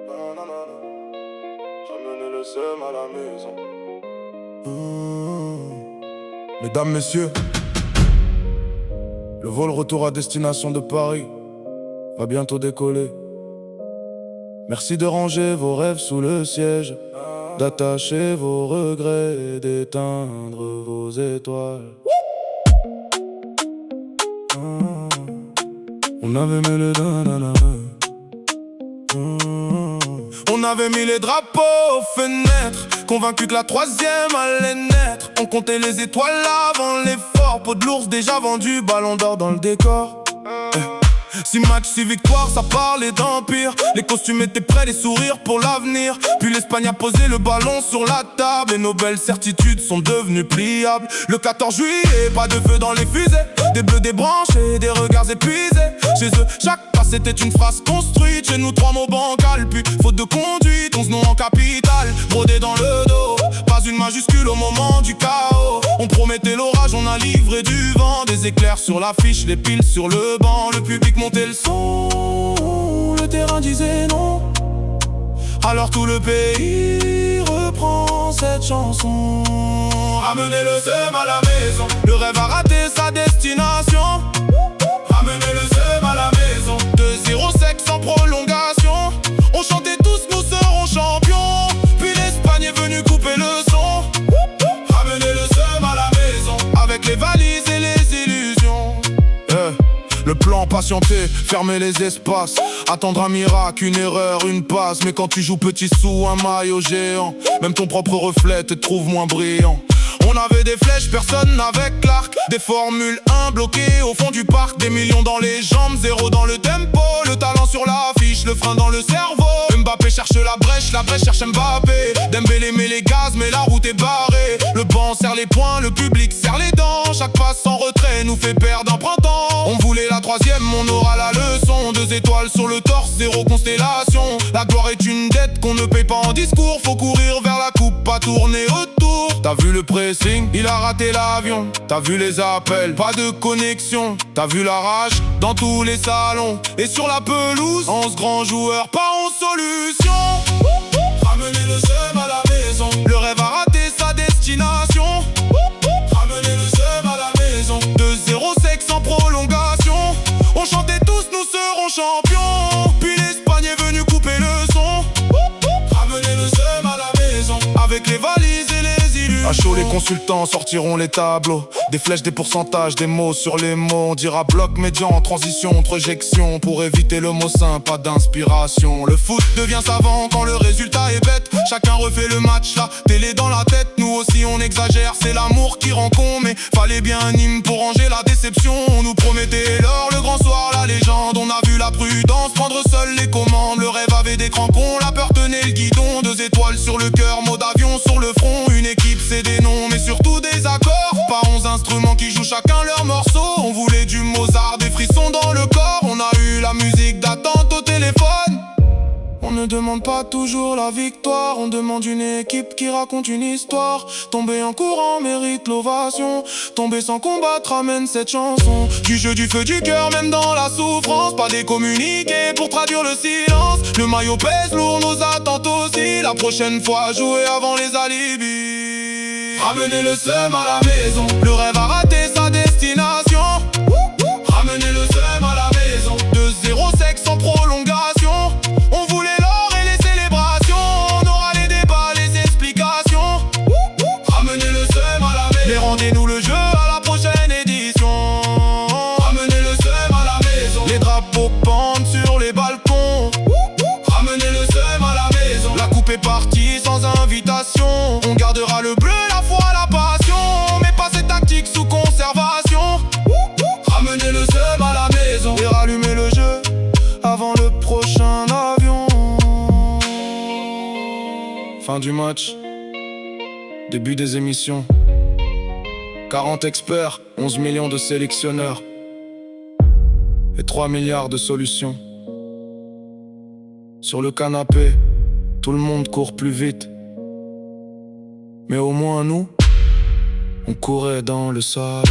Non, non, non, non. J'amenais le seum à la maison. Mesdames, messieurs, le vol retour à destination de Paris va bientôt décoller. Merci de ranger vos rêves sous le siège, d'attacher vos regrets et d'éteindre vos étoiles. On avait mis le danana. On avait mis les drapeaux aux fenêtres, convaincus que la troisième allait naître. On comptait les étoiles avant l'effort, peau de l'ours déjà vendu, ballon d'or dans le décor. 6 matchs, 6 victoires, ça parlait d'empire. Les costumes étaient prêts, les sourires pour l'avenir. Puis l'Espagne a posé le ballon sur la table et nos belles certitudes sont devenues pliables. Le 14 juillet, pas de feu dans les fusées, des bleus débranchés, des regards épuisés. Chez eux, chaque pas c'était une phrase construite. Chez nous, 3 mots bancals, puis faute de conduite, 11 noms en capital, brodés dans le dos. Pas une majuscule au moment du chaos. On promettait l'orage, on a livré du vent. Des éclairs sur l'affiche, les piles sur le banc. Le public montait le son, le terrain disait non. Alors tout le pays reprend cette chanson. Ramenez le seum à la maison, le rêve a raté sa destination. Ramenez le seum à la maison, 2-0 sec sans prolongation. On chantait tous, nous serons champions. Puis l'Espagne est venue couper le son. Ramenez le seum à la maison, avec les valises et les illusions. Le plan patienter, fermer les espaces, attendre un miracle, une erreur, une passe. Mais quand tu joues petit sous un maillot géant, même ton propre reflet te trouve moins brillant. On avait des flèches, personne avec l'arc. Des formules 1 bloquées au fond du parc. Des millions dans les jambes, 0 dans le tempo. Le talent sur l'affiche, le frein dans le cerveau. Mbappé cherche la brèche cherche Mbappé. Dembélé met les gaz, mais la route est barrée. Le banc serre les poings, le public serre les dents. Chaque passe en retrait nous fait perdre un printemps. On voulait la troisième, on aura la leçon. 2 étoiles sur le torse, 0 constellation. La gloire est une dette qu'on ne paye pas en discours. Faut courir vers la coupe, pas tourner autour. T'as vu le pressing, il a raté l'avion. T'as vu les appels, pas de connexion. T'as vu la rage dans tous les salons. Et sur la pelouse, 11 grands joueurs, pas 11 solutions. Ramenez le seum à la maison, le rêve a raté sa destination. Ramenez le seum à la maison, 2-0 sec sans prolongation. On chantait tous, nous serons champions. Puis l'Espagne est venue couper le son. Ramenez le seum à la maison, avec les valises et les illusions. À chaud, les consultants sortiront les tableaux. Des flèches, des pourcentages, des mots sur les mots. On dira bloc médian, transition, projection. Pour éviter le mot sain, pas d'inspiration. Le foot devient savant quand le résultat est bête. Chacun refait le match, la télé dans la tête. Nous aussi on exagère, c'est l'amour qui rend con. Mais fallait bien un hymne pour ranger la déception. On nous promettait l'or, le grand soir, la légende. On a vu la prudence prendre seul les commandes. Le rêve avait des crampons, la peur tenait le guidon. 2 étoiles sur le cœur, mot d'avion sur le front. Une équipe c'est des noms, mais surtout des accords. Pas 11 instruments qui jouent chacun leur morceau. On voulait du Mozart, des frissons dans le corps. On a eu la musique d'attente au téléphone. On ne demande pas toujours la victoire, on demande une équipe qui raconte une histoire. Tomber en courant mérite l'ovation, tomber sans combattre ramène cette chanson. Du jeu, du feu, du cœur, même dans la souffrance. Pas des communiqués pour traduire le silence. Le maillot pèse lourd, nos attentes aussi. La prochaine fois, jouer avant les alibis. Ramenez le seum à la maison, le rêve a raté sa destination. Ramenez le seum à la maison, 2-0 sec sans prolongation. On voulait l'or et les célébrations. On aura les débats, les explications. Ramenez le seum à la maison, et rendez-nous le jeu à la prochaine édition. Ramenez le seum à la maison, les drapeaux pendent sur les balcons. Ramenez le seum à la maison, la coupe est partie sans invitation. On gardera le bleu, la foi, la passion, mais pas ces tactiques sous conservation. Ramenez le seum à la maison et rallumez le jeu avant le prochain avion. Fin du match, début des émissions. 40 experts, 11 millions de sélectionneurs et 3 milliards de solutions. Sur le canapé, tout le monde court plus vite. Mais au moins nous, on courait dans le salon.